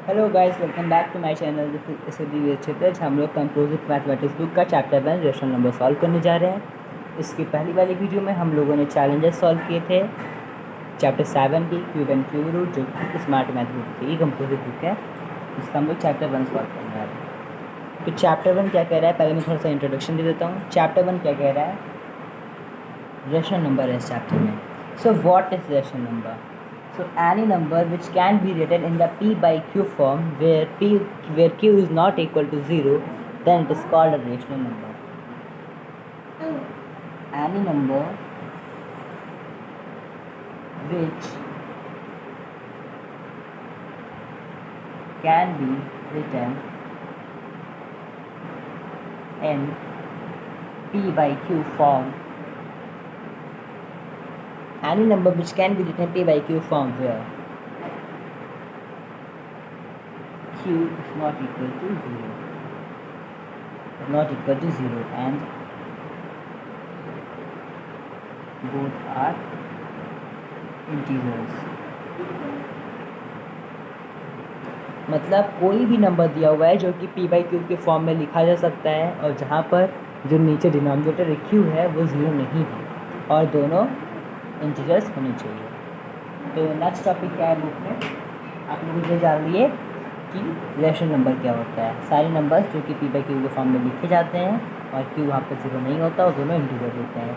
Hello guys, welcome back to my channel. इस video क्षेत्र हम लोग कंपोजिट मैथमेटिक्स बुक का चैप्टर 1 रेशनल नंबर सॉल्व करने जा रहे हैं। इसकी पहली वाली वीडियो में हम लोगों ने चैलेंजेस सॉल्व किए थे चैप्टर 7 की क्यूब एंड क्यूब रूट, जो कि स्मार्ट मैथ बुक की कंपोजिट बुक है। इसका हम लोग चैप्टर 1 सॉल्व करने जा रहे हैं। तो चैप्टर 1 क्या कह रहा है, पहले मैं थोड़ा सा इंट्रोडक्शन दे देता हूँ। चैप्टर 1 क्या कह रहा है, रेशनल नंबर है इस चैप्टर में। So what is rational number? So any number which can be written in the p by q form where q is not equal to 0, then it is called a rational number. Any number which can be written in p by q form, any number which can be written p by q form where q is not equal to 0 and both are integers. मतलब कोई भी number दिया हुआ है जो कि p by Q के form में लिखा जा सकता है, और जहाँ पर जो नीचे डिनोमिनेटर q है वो 0 नहीं है, और दोनों इंटीजर्स होने चाहिए। तो नेक्स्ट टॉपिक क्या है बुक में, आप लोग ये जान लिए कि रेशनल नंबर क्या होता है। सारे नंबर्स जो कि p बाई क्यू के फॉर्म में लिखे जाते हैं और q वहाँ पर 0 नहीं होता, और दोनों इंटीजर होते हैं।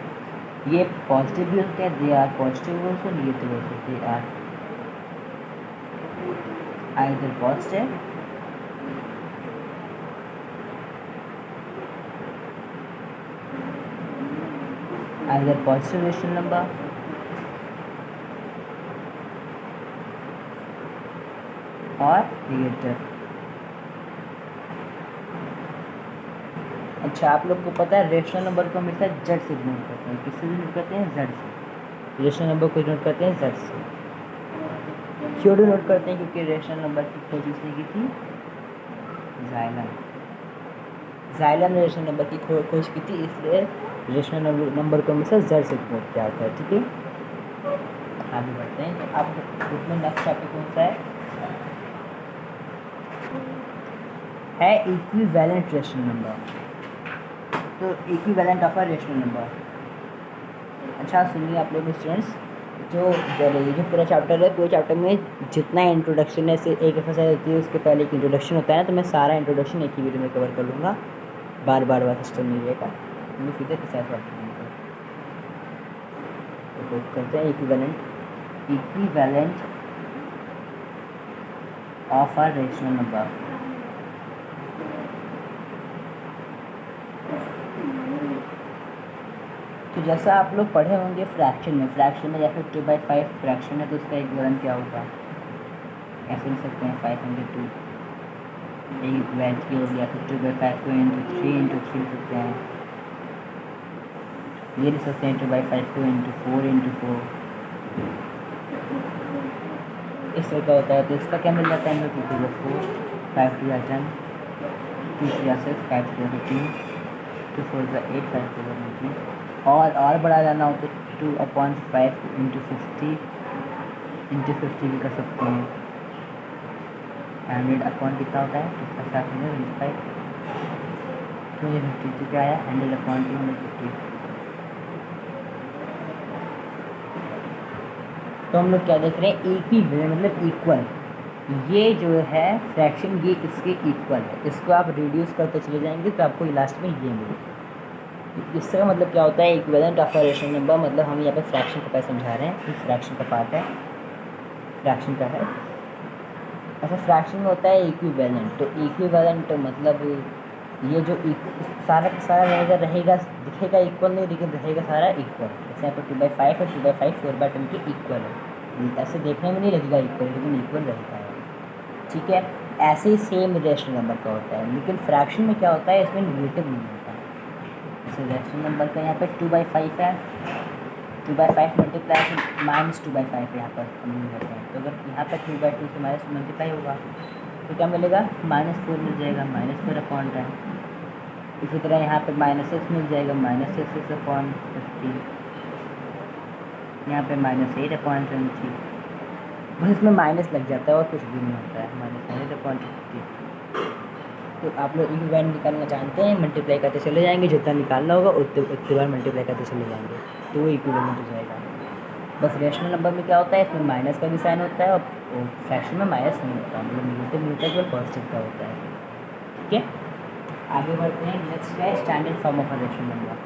ये पॉजिटिव भी होते हैं, they are positive also, negative also, they are either positive rational number और नेगेटिव। अच्छा, आप लोग को पता है रेशनल नंबर को हमेशा जेड से डिनोट करते हैं। किससे डिनोट करते हैं? जेड से। रेशनल नंबर को डिनोट करते हैं जेड से। क्यों डिनोट करते हैं? क्योंकि रेशनल नंबर की खोज उसने की थी ज़ाइलन ने रेशनल नंबर की खोज की थी, इसलिए रेशनल नंबर को हमेशा जेड से डिनोट किया होता है। ठीक है, आगे बढ़ते हैं। तो अब उसमें नेक्स्ट टॉपिक कौन सा है इक्विवेलेंट रेशनल नंबर। तो equivalent of a rational number. अच्छा सुनिए आप लोग स्टूडेंट्स, जो पूरा चैप्टर है, पूरे चैप्टर में जितना इंट्रोडक्शन है, एक एक्सरसाइज होती है उसके पहले एक इंट्रोडक्शन होता है ना, तो मैं सारा इंट्रोडक्शन एक ही वीडियो में कवर कर लूँगा, बार बार सिस्टम नहीं रहेगा। मैं सीधे एक्सरसाइज तो करते हैं equivalent of a rational number. तो जैसा आप लोग पढ़े होंगे फ्रैक्शन में जैसे 2/5 फ्रैक्शन है, तो उसका इक्विवेलेंट क्या होगा? ऐसे लिख सकते हैं 502 एक इक्विवेलेंट की हो गया। तो 2/5 को इंटू 3 लिख सकते हैं। ये लिख सकते हैं 2/5 को इंटू 4 इस तरह का होता है। तो इसका क्या मिल जाता है? 2 to 4, 5 to 10, 2 to 6, 5 to 15, 2 4 8, 5 to 19। और बड़ा जाना हो तो 2/5 इंटू 50 भी कर सकते हैं। 100 अपॉन कितना होता है? 2/5 250 क्या आया? 100/250। तो हम लोग क्या देख रहे हैं? इक्विवेलेंट मतलब इक्वल। ये जो है फ्रैक्शन, ये इसके इक्वल है। इसको आप रिड्यूस करते चले जाएंगे तो आपको लास्ट में ये मिलेगा। इसका मतलब क्या होता है? Equivalent of a rational number, मतलब हम यहाँ पे फ्रैक्शन का पार्ट समझा रहे हैं। फ्रैक्शन का पार्ट है, फ्रैक्शन का है। ऐसा फ्रैक्शन में होता है इक्विवेलेंट। तो इक्विवेलेंट मतलब ये जो सारा रहेगा, दिखेगा इक्वल नहीं, लेकिन रहेगा सारा इक्वल। जैसे यहाँ पर 2/5 है, 2/5 4/10 के इक्वल है। ऐसे देखने में नहीं लगेगा इक्वल, लेकिन इक्वल रहेगा। ठीक है, ऐसे ही सेम रेशनल नंबर का होता है, लेकिन फ्रैक्शन में क्या होता है? इसमें नेगेटिव नहीं होता। जैसे रेशनल नंबर का यहाँ पर 2/5 है, 2/5 मल्टीप्लाई -2/5 यहाँ पर हम होते हैं। तो अगर यहाँ पर 2/2 से माइनस मल्टीप्लाई होगा तो क्या मिलेगा? -4 मिल जाएगा, -4/10। इसी तरह यहाँ पे -6 मिल जाएगा, -6/50। यहाँ पे -8/20। बस इसमें माइनस लग जाता है और कुछ भी नहीं होता है। -50। तो आप लोग इक्विवेलेंट निकालना जानते हैं, मल्टीप्लाई करते चले जाएंगे, जितना निकालना होगा उतनी बार मल्टीप्लाई करते चले जाएंगे तो वो इक्विवेलेंट हो जाएगा। बस रेशनल नंबर में क्या होता है, इसमें माइनस का भी साइन होता है और फ्रैक्शन में माइनस नहीं होता, मतलब नेगेटिव नहीं होता है, केवल पॉजिटिव का होता है। ठीक है, आगे बढ़ते हैं। नेक्स्ट है standard form of a rational number.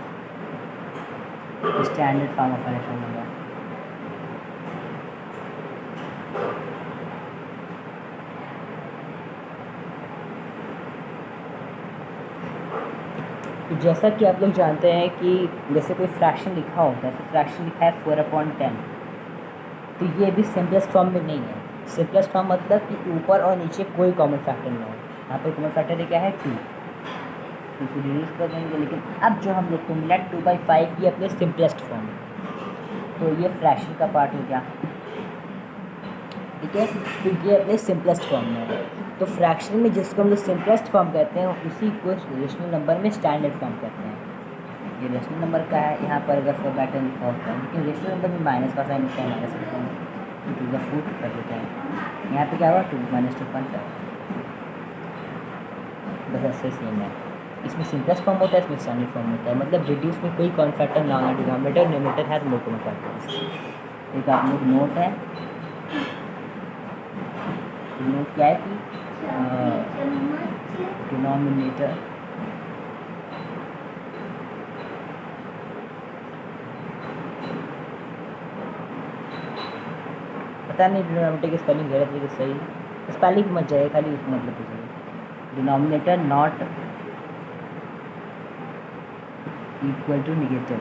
Standard form of a rational number तो जैसा कि आप लोग जानते हैं कि जैसे कोई फ्रैक्शन लिखा होता है, तो फ्रैक्शन लिखा है 4/10, तो ये भी सिंपलेस्ट फॉर्म में नहीं है। सिंपलेस्ट फॉर्म मतलब कि ऊपर और नीचे कोई कॉमन फैक्टर ना हो। यहाँ पर कॉमन फैक्टर क्या है 2, इसको रिड्यूस कर देंगे। लेकिन अब जो हम लोग को मिला 2/5 ये अपने सिंपलेस्ट फॉर्म, तो ये फ्रैक्शन का पार्ट हो गया। ठीक है, तो ये अपने सिंपलेस्ट फॉर्म में है। तो फ्रैक्शन में जिसको हम लोग सिंपलेस्ट फॉर्म कहते हैं उसी को रेशनल नंबर में स्टैंडर्ड फॉर्म कहते हैं। ये रेशनल नंबर का है, यहाँ पर अगर फॉर्मेट लिखा होता है, लेकिन रेशनल नंबर में माइनस का साइन होता है, माइनस टू द फोर्थ कर देते हैं। यहाँ पे क्या हुआ 2 - 2.5, बस ऐसे सेम है। इसमें सिंपलेस्ट फॉर्म होता है, इसमें स्टैंडर्ड फॉर्म होता है। मतलब रिड्यूस में कोई कॉमन फैक्टर ना होना, denominator numerator has no common factors. एक आप लोग नोट है, नोट क्या है कि डिनोमिनेटर पता नहीं डिनोमिनेटर की स्पेलिंग गलत है कि सही, स्पेलिंग मत जाए, खाली उसका मतलब पूछिए। Denominator not equal to negative.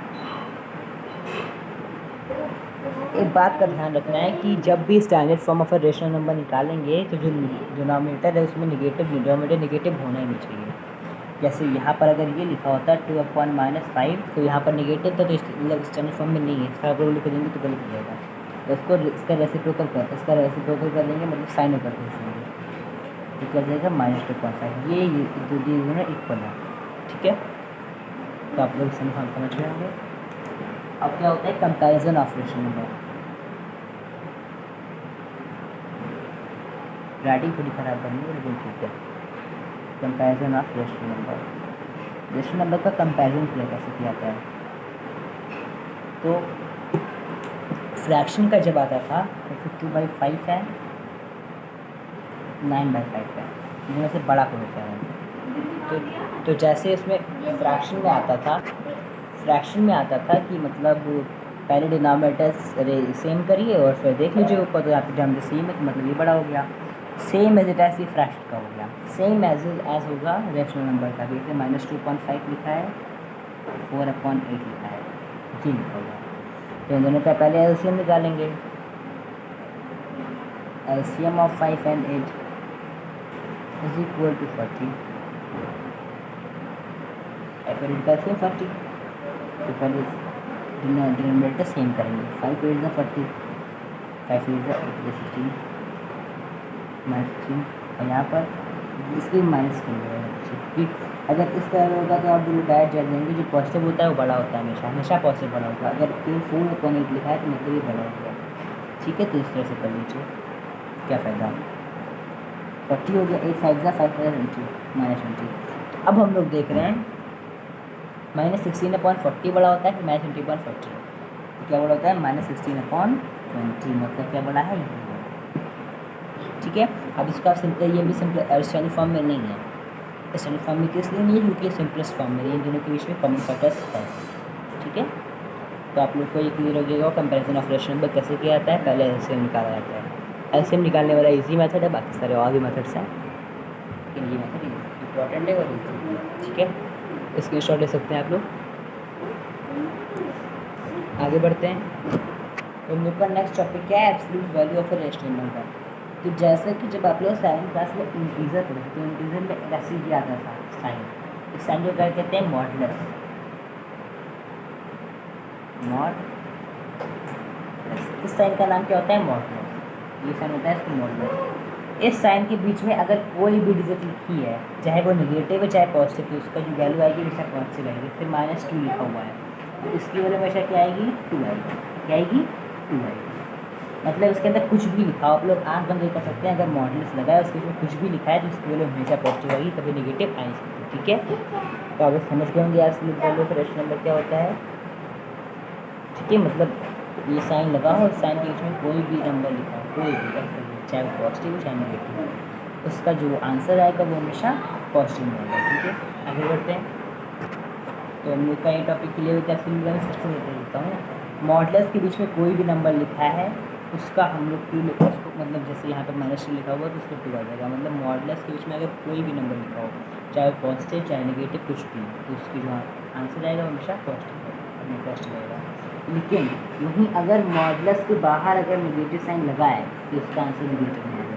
एक बात का ध्यान रखना है कि जब भी standard form of a rational number निकालेंगे तो जो डिनोमिनेटर है उसमें निगेटिव, डिनोमिनेटर निगेटिव होना ही नहीं चाहिए। जैसे यहाँ पर अगर ये लिखा होता है 2/-5 तो यहाँ पर निगेटिव था, तो मतलब स्टैंडर्ड फॉर्म में नहीं है, इसका आप लोग लिख देंगे तो गलत हो जाएगा। तो इसका रेसिप्रोकल कर देंगे, मतलब साइन ऊपर कर देंगे तो कर देगा -2.5। ये दो दोनों इक्वल है। ठीक है, तो आप लोग इसमें समझ रहे होंगे। अब क्या होता है comparison of rational number. Writing थोड़ी ख़राब करनी है लेकिन ठीक है। Comparison of rational number, rational number का कंपैरिजन किया कैसे किया जाता है। तो फ्रैक्शन का जब आता था तो 2/5 है, 9/5 है, इनमें से बड़ा कौन सा है। तो जैसे इसमें फ्रैक्शन में आता था कि मतलब पहले डिनोमिनेटर्स सेम करिए और फिर देख लीजिए ऊपर, तो यहाँ पे जब सेम है तो मतलब ये बड़ा हो गया। सेम एज इट एज ये फ्रैक्शन का हो गया। सेम एज होगा रेशनल नंबर का भी। -2.5 लिखा है, 4/8 लिखा है, जी लिखा हुआ। तो इन दोनों का पहले एलसीएम निकालेंगे। LCM of 5 and 8 is equal to 40। LCM 40, तो पहले डिनोमिनेटर सेम करेंगे। 5 8 = 40, 5 8 = 16 -16, और यहाँ पर इसके माइनस करेंगे। अगर इस तरह होगा तो आप जो डायरेक्ट जान देंगे, जो पॉजिटिव होता है वो बड़ा होता है, हमेशा पॉजिटिव बड़ा होता है। अगर कोई 4/8 लिखा है तो मतलब ये बड़ा होगा। ठीक है, तो इस तरह से कर लीजिए, क्या फ़ायदा। 40 हो गया, 8 5 = 5 -20। अब हम लोग देख रहे हैं -16/40 बड़ा होता है कि -20/40, तो क्या बड़ा होता है -16/20, मतलब क्या बड़ा है ये। ठीक है, अब इसका सिंपल, ये भी सिंपल स्टैंडर्ड फॉर्म में नहीं है। स्टैंडर्ड फॉर्म में किस लिए नहीं है, क्योंकि सिंपलेस्ट फॉर्म में इन दोनों के बीच में कॉमन फैक्टर्स है। ठीक है, तो आप लोग को ये क्लियर हो जाएगा कंपैरिजन ऑफ रेशनल नंबर कैसे किया जाता है। पहले एलसीएम निकाला जाता है। एलसीएम निकालने वाला इजी मेथड है, बाकी सारे और भी मेथड्स हैं, लेकिन ये मेथड इंपॉर्टेंट है और ईजी है। ठीक है, स्क्रीनशॉट ले सकते हैं आप लोग। आगे बढ़ते हैं। तो हम लोग का नेक्स्ट टॉपिक क्या है, absolute value of a rational number. तो जैसे कि जब आप लोग साइन क्लास में इंटीजर पढ़े तो इंटीजर में ऐसे ही आता था साइन, इस साइन को क्या कहते हैं मॉडुलस। इस साइन का नाम क्या होता है मॉडुलस, ये साइन होता है इसको मॉडुलस। इस साइन के बीच में अगर कोई भी डिजिट लिखी है, चाहे वो नेगेटिव है चाहे पॉजिटिव, तो उसका जो वैल्यू आएगी हमेशा पॉजिटिव आएगी। फिर -2 लिखा हुआ है तो इसकी वैल्यू हमेशा क्या आएगी 2 आएगी, क्या आएगी 2 आएगी। मतलब इसके अंदर कुछ भी लिखा हो, आप लोग आँख बंद कर सकते हैं। अगर मॉडल्स लगा है उसके उसमें कुछ भी लिखा है तो उसकी वैल्यू हमेशा पॉजिटिव आएगी, कभी नेगेटिव आ नहीं सकती। ठीक है, तो आप लोग समझ गए होंगे यार स्लिप वैल्यू का रेशनल नंबर क्या होता है। ठीक है, मतलब ये साइन लगा हो, साइन के बीच में कोई भी नंबर लिखा हो, कोई भी, चाहे वो पॉजिटिव हो चाहे नेगेटिव हो, उसका जो आंसर आएगा वो हमेशा पॉजिटिव में आएगा। ठीक है, आगे बढ़ते हैं। तो हम लोग का ये टॉपिक क्लियर होता है। फिर मैं सबसे देता हूँ, मॉडल्स के बीच में कोई भी नंबर लिखा है उसका हम लोग क्यों लिखा, उसको मतलब जैसे यहाँ पर माइनस लिखा हुआ तो उसको टू आ जाएगा। मतलब मॉडल्स के बीच में अगर कोई भी नंबर लिखा हो, चाहे पॉजिटिव चाहे नेगेटिव कुछ भी, तो उसकी जो आंसर आएगा हमेशा पॉजिटिव आएगा। लेकिन वहीं अगर मॉडल्स के बाहर अगर नेगेटिव साइन लगा है तो उसका आंसर नेगेटिव नहीं आएगा।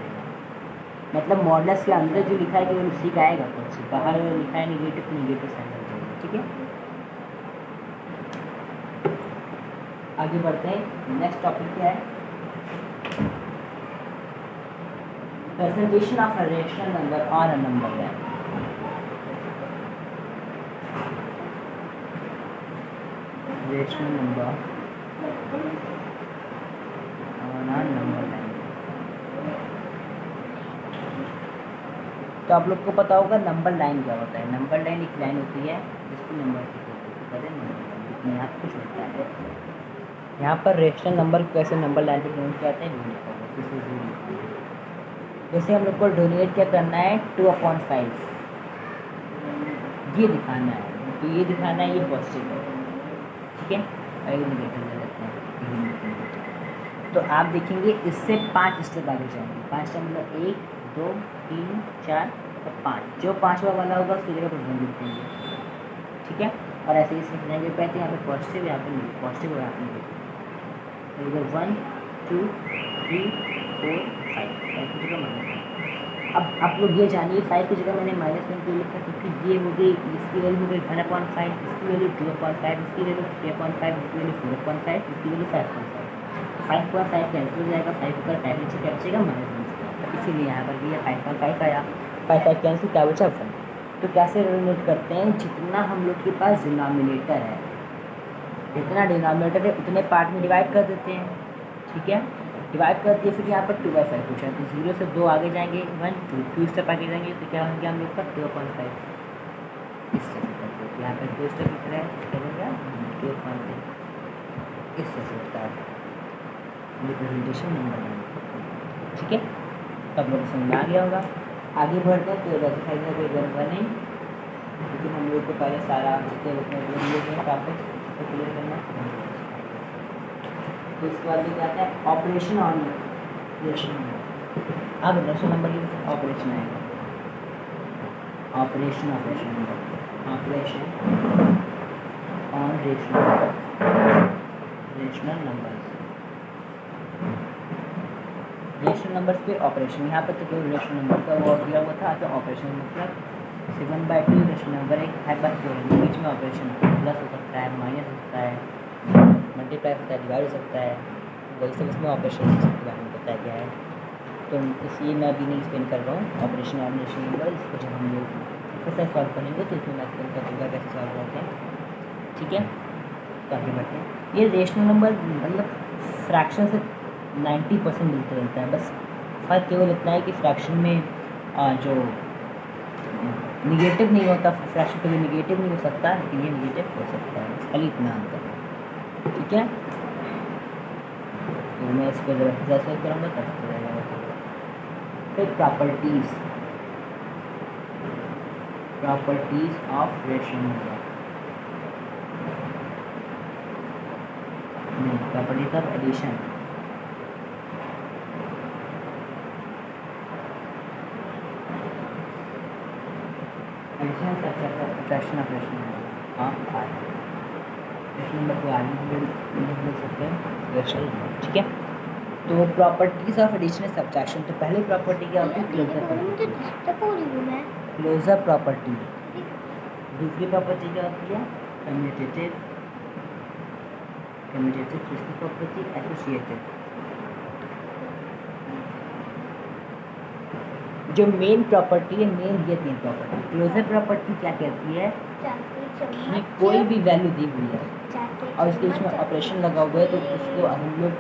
मतलब मॉडल्स के अंदर जो लिखा है केवल उसी का आएगा पॉजिटिव, बाहर अगर लिखा है नेगेटिव तो नेगेटिव साइन लग जाएगा। ठीक है, आगे बढ़ते हैं। नेक्स्ट टॉपिक क्या है, presentation of a rational number on a number line. Rational number on a number line. तो आप लोग को पता होगा नंबर लाइन क्या होता है। नंबर लाइन एक लाइन होती है जिसको नंबर कहते हैं, नंबर यहाँ कुछ होता है। यहाँ पर रेशनल नंबर कैसे नंबर लाइन पे प्रोनाउंस करते हैं वो लिखा होगा। जैसे हम लोग को डोनेट क्या करना है, 2/5 ये दिखाना है, तो ये दिखाना है ये पॉजिटिव है। ठीक है, और ये नेगेटिव ले लेते हैं। तो आप देखेंगे इससे 5 स्टेप आगे जाएंगे। 5 स्टेप मतलब 1 2 3 4 और 5, जो 5वां वाला होगा उसकी जगह पर 1 लिख देंगे। ठीक है, और ऐसे ही इसमें जाएंगे कहते हैं यहाँ पे पॉजिटिव, यहाँ पे पॉजिटिव और यहाँ पे नेगेटिव। इधर 1 2 3 4 5 की जगह माइनस। अब आप लोग ये जानिए 5 की जगह मैंने -1 क्यों लिखा, क्योंकि ये हो गई, इसकी वैल्यू हो गई 1/5, इसकी वैल्यू 2/5, इसकी वैल्यू 3/5, इसकी वैल्यू 4/5, इसकी वैल्यू 5/5। 5/5 कैंसिल हो जाएगा, 5 ऊपर 5 नीचे क्या बचेगा -1, तो इसीलिए यहाँ पर भी 5/5 आया। 5 कैंसिल क्या बचा 1। तो कैसे रिलेट करते हैं, जितना हम लोग के पास डिनोमिनेटर है, जितना डिनोमिनेटर है उतने पार्ट में डिवाइड कर देते हैं। ठीक है, डिवाइड कर दिए, फिर यहाँ पर 2/5 पूछा है तो 0 से 2 आगे जाएंगे, 1 2 स्टेप आगे जाएंगे तो क्या होंगे हम लोग का 2/5। इससे यहाँ पर 2 स्टेप लिख रहा है, क्या हो गया 2/5। इससे होता है रिप्रेजेंटेशन नंबर। ठीक है, सब लोग समझ आ गया होगा। आगे बढ़ते हैं। तो वैसे साइड में कोई गड़बड़ नहीं, लेकिन हम लोग को पहले सारा जितने टॉपिक को क्लियर करना। तो इसके बाद क्या आता है, ऑपरेशन ऑन रेशनल नंबर। अब रेशनल नंबर की ऑपरेशन आएगा, operation on rational number, operation on rational number, rational numbers पे ऑपरेशन। यहाँ पर तो केवल रेशनल नंबर का वो दिया हुआ था, तो ऑपरेशन मतलब 7/2 रेशनल नंबर एक 5/4 के बीच में ऑपरेशन प्लस हो सकता है, माइनस हो सकता है, मल्टीप्लाई हो सकता है, डिवाइड हो सकता है, वही सब इसमें ऑपरेशन के बारे में बताया गया है। तो इसलिए मैं अभी नहीं एक्सप्लेन कर रहा हूँ ऑपरेशन ऑन रेशनल नंबर। इसको जब हम लोग कैसे सॉल्व करेंगे तो इसमें मैं एक्सप्लेन कर दूँगा कैसे सॉल्व करते हैं। ठीक है, तो आगे बढ़ते हैं। ये रेशनल नंबर मतलब फ्रैक्शन से 90% मिलते रहता है, बस फर्क केवल इतना है कि फ्रैक्शन में जो निगेटिव नहीं होता, फ्रैक्शन कभी निगेटिव नहीं हो सकता, लेकिन ये निगेटिव हो सकता है, बस खाली इतना अंतर है। ठीक है, तो मैं इसको जब एक्सरसाइज करूँगा तब हो जाएगा। फिर प्रॉपर्टीज़ ऑफ रेशनल नंबर, नहीं properties of addition. Addition subtraction of rational number of R, rational number को आर में लिख सकते हैं रेशनल नंबर। ठीक है, तो properties of addition and subtraction. तो पहली प्रॉपर्टी क्या होती है, क्लोजर प्रॉपर्टी, क्लोजर प्रॉपर्टी। दूसरी प्रॉपर्टी क्या होती है, कम्यूटेटिव तीसरी प्रॉपर्टी एसोसिएटेड। जो मेन प्रॉपर्टी है, मेन ये 3 प्रॉपर्टी। क्लोजर प्रॉपर्टी क्या कहती है, इसमें कोई भी वैल्यू दी हुई है और उसके बीच में ऑपरेशन लगा हुआ है तो उसको हम लोग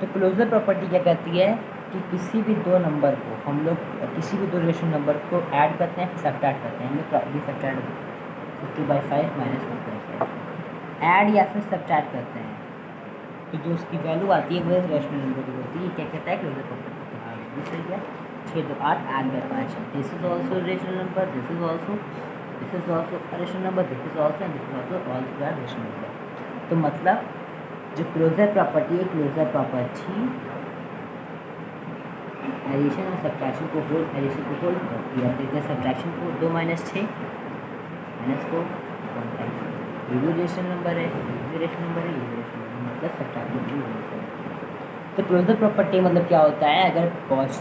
तो क्लोजर प्रॉपर्टी क्या कहती है कि किसी भी दो नंबर को हम लोग किसी भी दो रिलेशन नंबर को ऐड करते हैं फिर सब्ट्रैक्ट करते हैं। ये सब्ट्रैक्ट 50/5 माइनस 1/5 ऐड या फिर सब्ट्रैक्ट करते हैं तो जो उसकी वैल्यू आती है वो रेशनल नंबर की होती है। ये क्या कहता है क्लोजर प्रॉपर्टी। हाँ दूसरी क्या 6 2 8 8/5 this is also rational number this is also rational number this is also and this is also all rational number. तो मतलब जो क्लोजर प्रॉपर्टी है क्लोजर प्रॉपर्टी एडिशन और सब्ट्रैक्शन को होल्ड करती है। देखते हैं सब्ट्रैक्शन को 2 - 6 -4 1/5 ये भी रेशनल नंबर है ये भी रेशनल नंबर है ये भी रेशनल नंबर मतलब सब्ट्रैक्शन भी होल्ड करती है। तो क्लोजर प्रॉपर्टी मतलब क्या होता है अगर कॉस्ट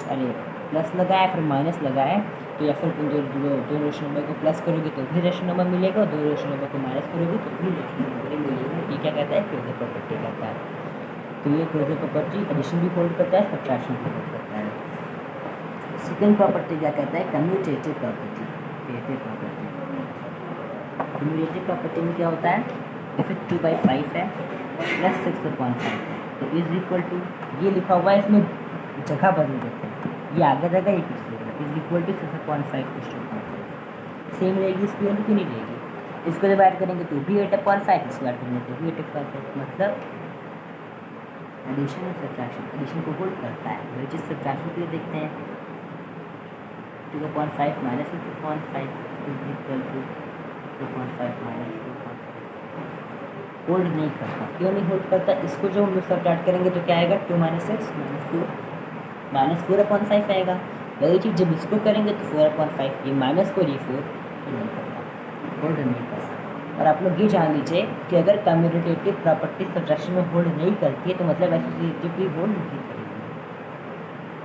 प्लस लगाए फिर माइनस लगाए तो या फिर तुम दो रेशनल नंबर को प्लस करोगे तो भी रेशनल नंबर मिलेगा और दो रेशनल नंबर को माइनस करोगे तो भी रेशनल नंबर ही मिलेगा। ये क्या कहता है क्लोजर प्रॉपर्टी कहता है। तो ये क्लोजर प्रॉपर्टी एडिशन भी होल्ड करता है सब्ट्रैक्शन भी होल्ड करता है। सेकंड प्रॉपर्टी क्या कहता है कम्यूटेटिव प्रॉपर्टी। कम्यूटेटिव प्रॉपर्टी में क्या होता है जैसे 2/5 है प्लस 6/5 तो इज इक्वल टू ये लिखा हुआ है इसमें जगह बदल देते हैं ये आगे जाएगा ये पीछे जाएगा इज इक्वल टू 6/5 सेम रहेगी इसकी वैल्यू क्यों नहीं रहेगी। इसको जब ऐड करेंगे तो भी 8/5 इसको ऐड करेंगे तो भी 8/5 मतलब एडिशन और सब्ट्रैक्शन एडिशन को होल्ड करता है। वही चीज़ सब्ट्रैक्शन के लिए देखते हैं 2/5 minus 2/5 is equal to 2/5 minus 2/5 hold नहीं करता। क्यों नहीं होल्ड करता इसको जो हम लोग सब्ट्रैक्ट करेंगे तो क्या आएगा 2 - 6 - 4/5 आएगा। वही चीज़ जब इसको करेंगे तो 4/5 ये -4 ये 4 नहीं करता होल्ड नहीं करता। और आप लोग ये जान लीजिए कि अगर कम्यूटेटिव प्रॉपर्टी सब्ट्रैक्शन में होल्ड नहीं करती है तो मतलब एसोसिएटिव भी होल्ड नहीं करेगी।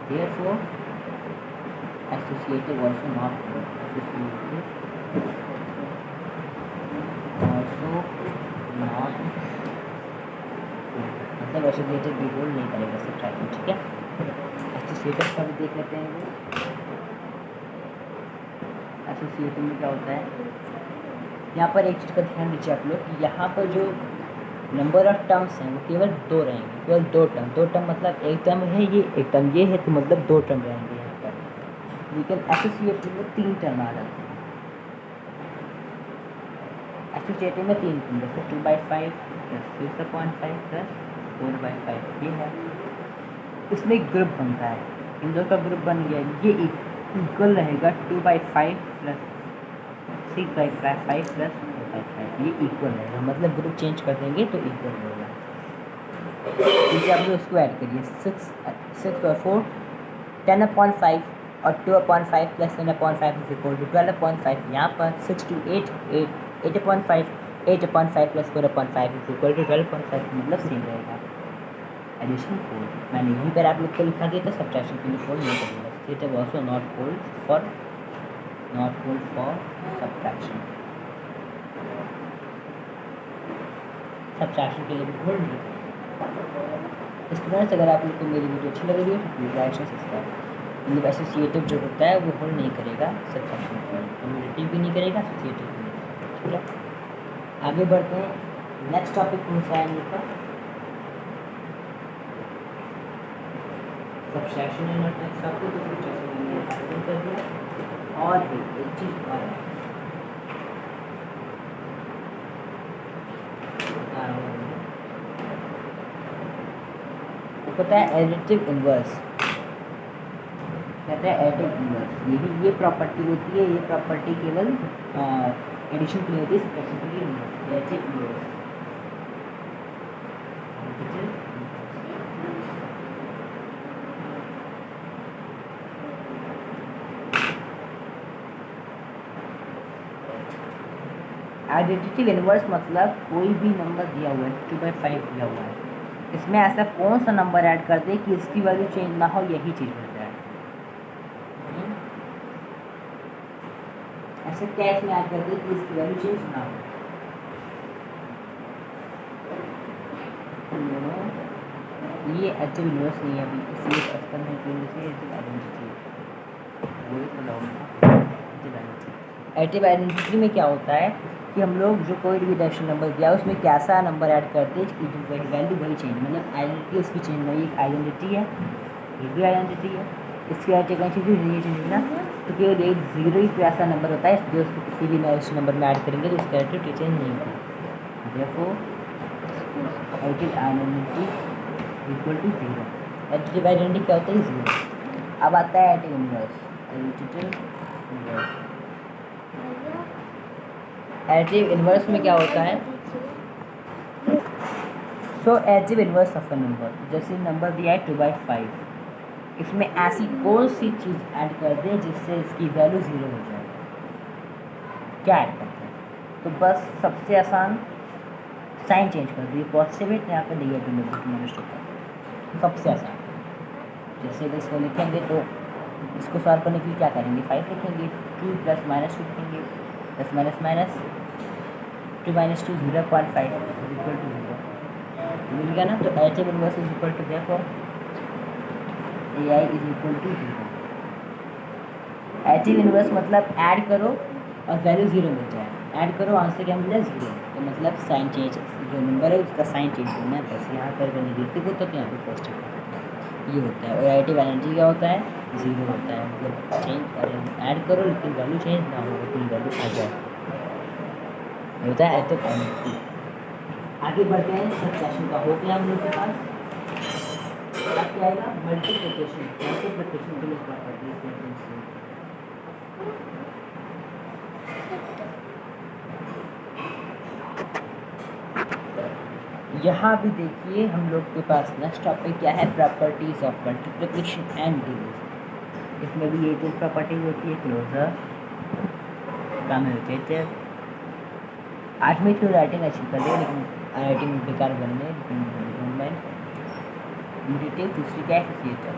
देयरफॉर एसोसिएटिव आल्सो नॉट मतलब एसोसिएटिव भी होल्ड नहीं करेगा सब्ट्रैक्शन। ठीक है एसोसिएटिव का भी देख लेते हैं। वो एसोसिएटिव में क्या होता है यहाँ पर एक चीज़ का ध्यान दीजिए आप लोग कि यहाँ पर जो नंबर ऑफ टर्म्स हैं वो केवल 2 रहेंगे केवल 2 टर्म मतलब एक टर्म है ये एक टर्म ये है तो मतलब 2 टर्म रहेंगे यहाँ पर। लेकिन एसोसिएटिव में 3 टर्म आ जाते हैं। एसोसिएटिव में 3 टर्म जैसे 2/5 प्लस 6/5 प्लस 4/5 ये है। इसमें एक ग्रुप बनता है इन दोनों का ग्रुप बन गया ये इक्वल रहेगा 2/5 प्लस 6/5 प्लस 4/5 ये इक्वल रहेगा मतलब ग्रुप चेंज कर देंगे तो इक्वल रहेगा। जैसे आप लोग इसको ऐड करिए 6 और 4 10/5 और 2/5 प्लस 10/5 इज इक्वल टू 12/5 यहाँ पर 6 to 8 8/5 8/5 plus 4/5 is equal to 12/5 मतलब सेम रहेगा। एडिशन 4 मैंने यहीं पर आप लोग को लिखा दिया था सब्ट्रैक्शन के लिए फोल्ड नहीं करेंगे। It is also not hold for subtraction के लिए भी होल्ड नहीं करेंगे। स्टूडेंट्स अगर आप लोग को मेरी वीडियो अच्छी लग रही है तो प्लीज़ लाइक शेयर सब्सक्राइब। मतलब एसोसिएटिव जो होता है वो होल्ड नहीं करेगा सब्ट्रैक्शन को कम्यूटेटिव भी नहीं करेगा एसोसिएटिव भी नहीं करेगा। ठीक है आगे बढ़ते हैं। नेक्स्ट टॉपिक कौन सा है हम लोग का सब्ट्रैक्शन है। नेक्स्ट टॉपिक तो सब्ट्रैक्शन कर दिया और एक चीज़ और है पता है एडिटिव इन्वर्स कहते हैं एडिटिव इन्वर्स ये प्रॉपर्टी होती है। ये प्रॉपर्टी केवल एडिशन के लिए होती है सब्ट्रैक्शन के लिए नहीं। एडिटिव इन्वर्स एडिटिव इन्वर्स मतलब कोई भी नंबर दिया हुआ है 2/5 दिया हुआ है इसमें ऐसा कौन सा नंबर ऐड कर दे कि इसकी वैल्यू चेंज ना हो यही चीज़ बन जाए। ऐसे क्या इसमें ऐड कर दे कि इसकी वैल्यू चेंज ना हो। ये एडिटिव इन्वर्स नहीं है अभी इसलिए क्वेश्चन है कि इसे एडिटिव आइडेंटिटी वो एडिटिव आइडेंटिटी में क्या होता है कि हम लोग जो कोई भी रैशनल नंबर दिया उसमें कैसा नंबर ऐड करते हैं कि वैल्यू वही चेंज, मतलब आइडेंटिटी उसकी चेंज नहीं, एक आइडेंटिटी है, ये भी आइडेंटिटी है, इसकी आइडेंटिटी नहीं चेंज ना, तो केवल एक जीरो ही कोई ऐसा नंबर होता है जो उसको किसी भी रैशनल नंबर में ऐड करेंगे तो उसकी आइडेंटिटी चेंज नहीं होती। देखो additive identity equal to zero. Additive identity क्या होता है? जीरो। अब आता है additive inverse. Additive inverse, additive inverse में क्या होता है? So additive inverse of a number, जैसे नंबर दिया है 2/5, इसमें ऐसी कौन सी चीज़ ऐड कर दें जिससे इसकी वैल्यू ज़ीरो हो जाए? क्या ऐड करते हैं? तो बस सबसे आसान साइन चेंज कर दिए, पॉजिटिव है यहाँ पर नेगेटिव में सबसे आसान। जैसे अगर इसको लिखेंगे तो इसको सॉल्व करने के लिए क्या करेंगे? 5 लिखेंगे, 2 + -2 लिखेंगे, plus minus minus 2 - 2 0.5 equal to 0 मिल गया ना। तो additive inverse is equal to देखो AI is equal to 0। Additive inverse मतलब ऐड करो और वैल्यू 0 मिल जाए, ऐड करो आंसर क्या मिल जाए? 0। तो मतलब साइन चेंज, जो नंबर है उसका साइन चेंज करना है, बस यहाँ पर अगर नेगेटिव होता है तो यहाँ पर पॉजिटिव होता है, ये होता है। और एडिटिव एनर्जी क्या होता है? 0 होता है, मतलब चेंज और ऐड करो लेकिन वैल्यू चेंज ना हो, लेकिन वैल्यू आ जाए, ये होता है एडिटिव एनर्जी। आगे बढ़ते हैं, सब्ट्रैक्शन का हो गया हम लोग के पास। अब क्या आएगा? मल्टीप्लिकेशन। मल्टीप्लिकेशन के लिए क्या करते हैं? यहाँ भी देखिए हम लोग के पास नेक्स्ट टॉपिक क्या है? Properties of multiplication and division. इसमें भी ये जो प्रॉपर्टी होती है, क्लोजर, कम्यूटेटिव। आज में तो राइटिंग अच्छी कर रही है लेकिन राइटिंग बेकार बनने, लेकिन दूसरी क्या है? एसोसिएटिव।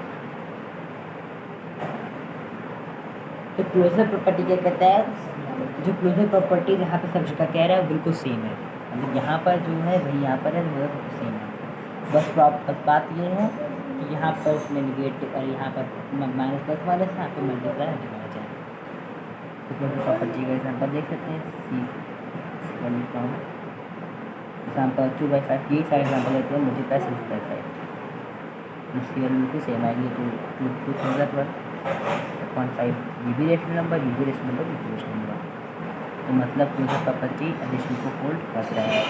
तो क्लोजर प्रॉपर्टी क्या कहता है? जो क्लोजर प्रॉपर्टी यहाँ पे सब जगह कह रहा है बिल्कुल सेम है, मतलब यहाँ पर जो है वही यहाँ पर है, मतलब सेम है। बस बात ये है कि यहाँ पर उसमें निगेटिव और यहाँ पर माइनस प्लस माइनस, यहाँ पर मल्टीप्लाई हटाया जाए। तो क्लोजर प्रॉपर्टी का एग्जाम्पल देख सकते हैं, एग्जाम्पल 2/5, ये सारे एग्जाम्पल लेते हैं, मल्टीप्लाई 6/5, इसकी वैल्यू बिल्कुल सेम आएगी। तो 2 0.5, ये भी रेशनल नंबर, ये भी रेशनल नंबर, ये भी रेशनल नंबर। तो मतलब क्लोजर प्रॉपर्टी एडिशन को होल्ड करता है।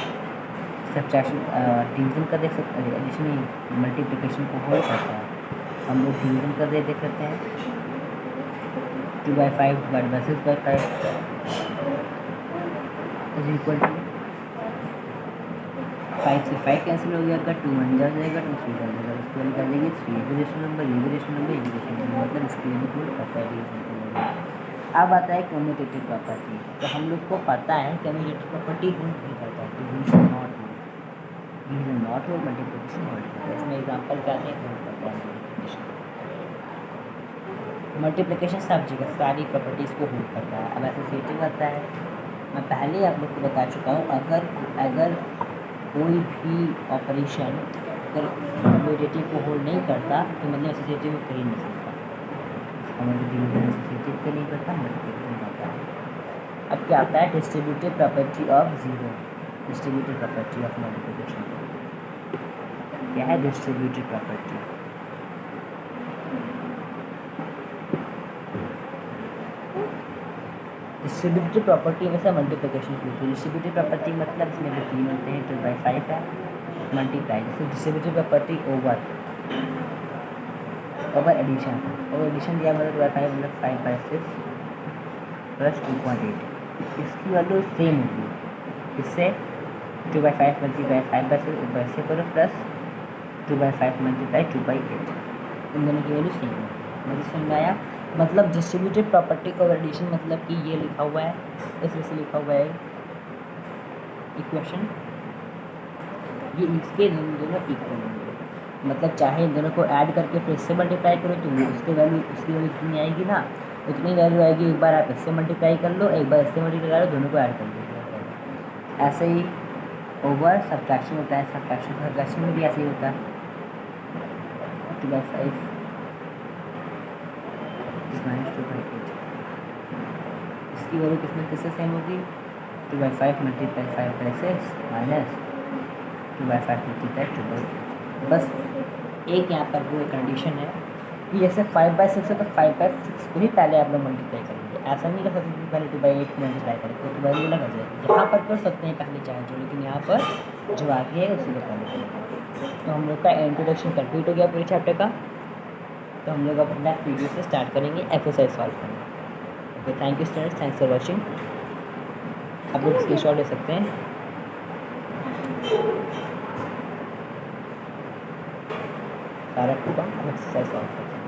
सब्ट्रैक्शन डिवीजन का देख सकते हैं, एडिशन मल्टीप्लिकेशन को होल्ड करता है। हम लोग डिवीजन कर देख सकते हैं, 2/5 / 6/5 इज इक्वल टू 5 से 5 कैंसिल हो गया, अगर 2 1 जा जाएगा, 2 3 जा जाएगा, इसको वाली कर देंगे 3, ये भी रेशनल नंबर, ये भी रेशनल नंबर, ये भी रेशनल नंबर, मतलब इसके लिए भी होल्ड करता है। अब आता है कम्यूटेटिव प्रॉपर्टी। तो हम लोग को पता है कम्यूटेटिव प्रॉपर्टी होल्ड नहीं करता है, division not hold, multiplication hold करता है। इसमें एग्जांपल क्या है? होल्ड करता है मल्टीप्लिकेशन सब जगह सारी प्रॉपर्टीज़ को होल्ड करता है। अब एसोसिएटिव आता है, मैं पहले आप लोग को बता चुका हूँ, अगर कोई भी ऑपरेशन अगर कम्यूटेटिव को होल्ड नहीं करता तो मतलब एसोसिएटिव कर ही नहीं सकता, डिवीजन एसोसिएटिव को नहीं करता, मल्टीप्लिकेशन करता है। अब क्या आता है? Distributive property of zero. Distributive property of multiplication क्या है? Distributive property. डिस्ट्रीब्यूटिव प्रॉपर्टी में से मल्टीप्लिकेशन की होती है। डिस्ट्रीब्यूटिव प्रॉपर्टी मतलब इसमें भी 3 होते हैं, 2/5 है, मल्टीप्लाई। जैसे डिस्ट्रीब्यूटिव प्रॉपर्टी ओवर एडिशन, और एडिशन दिया मतलब 2/5 मतलब 5/6 प्लस 2.8, इसकी वैल्यू सेम होगी। इससे 2/5 मल्टीप्लाई 5/6 वैसे करो, प्लस 2/5 मल्टीप्लाई 2/8, इन दोनों की वैल्यू सेम है। मुझे समझ में आया? मतलब डिस्ट्रीब्यूटिव प्रॉपर्टी ओवर एडिशन मतलब कि ये लिखा हुआ है, इस तरह से लिखा हुआ है इक्वेशन, ये इसके दोनों इक्वल होंगे, मतलब चाहे इन दोनों को ऐड करके फिर इससे मल्टीप्लाई करो तो वो उसकी वैल्यू कितनी आएगी ना, उतनी वैल्यू आएगी। एक बार आप इससे मल्टीप्लाई कर लो, एक बार इससे मल्टीप्लाई करो, दोनों को ऐड कर दो। ऐसे ही ओवर सब्ट्रैक्शन होता है, सब्ट्रैक्शन में भी ऐसे ही होता है। 2/5 -2/8, इसकी वैल्यू किससे सेम होगी? 2/5 मल्टीप्लाई 5/6 माइनस 2/5 मल्टीप्लाई 2/, बस एक यहाँ पर वो कंडीशन है कि जैसे 5/6 है तो 5/6 को ही पहले आप लोग मल्टीप्लाई करेंगे, ऐसा नहीं कर सकते कि पहले 2/8 मल्टीप्लाई करें, तो 2 लग जाएगा। यहाँ पर कर सकते हैं पहले चाहे जो, लेकिन यहाँ पर जो आगे है उसी को पहले करेंगे। तो हम लोग का इंट्रोडक्शन कंप्लीट हो गया पूरे चैप्टर का। तो हम लोग अब नेक्स्ट वीडियो से स्टार्ट करेंगे एक्सरसाइज सॉल्व करना। Okay, thank you students, thanks for watching. आप लोग स्क्रीनशॉट ले सकते हैं। सारा पूरा एक्सरसाइज सॉल्व करते हैं।